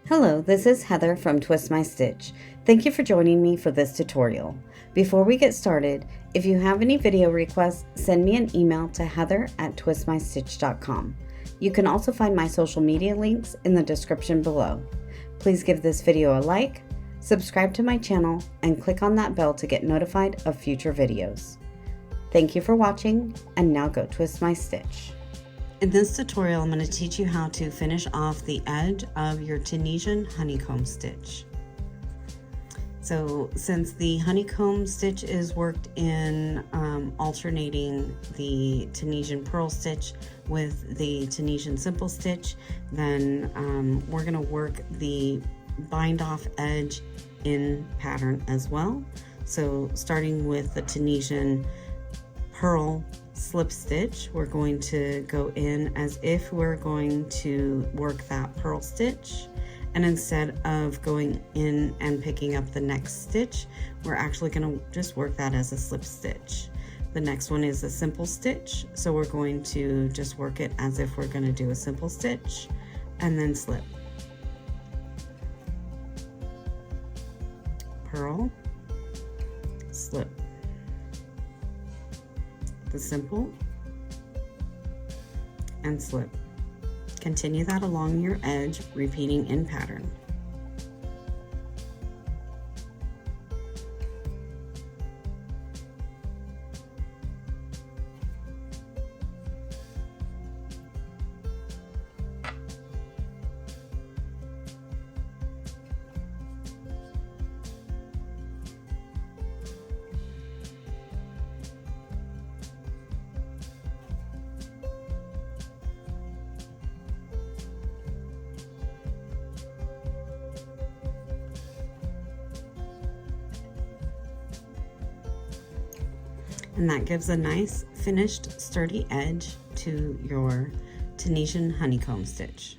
Hello, this is Heather from Twist My Stitch. Thank you for joining me for this tutorial. Before we get started, if you have any video requests, send me an email to heather@twistmystitch.com. You can also find my social media links in the description below. Please give this video a like, subscribe to my channel, and click on that bell to get notified of future videos. Thank you for watching, and now go twist my stitch. In this tutorial, I'm going to teach you how to finish off the edge of your Tunisian honeycomb stitch. So since the honeycomb stitch is worked in alternating the Tunisian purl stitch with the Tunisian simple stitch, then we're going to work the bind off edge in pattern as well. So starting with the Tunisian purl slip stitch, we're going to go in as if we're going to work that purl stitch, and instead of going in and picking up the next stitch, we're actually going to just work that as a slip stitch. The next one is a simple stitch, so we're going to just work it as if we're going to do a simple stitch and then slip, purl, slip, the simple, and slip. Continue that along your edge, repeating in pattern. And that gives a nice finished sturdy edge to your Tunisian honeycomb stitch.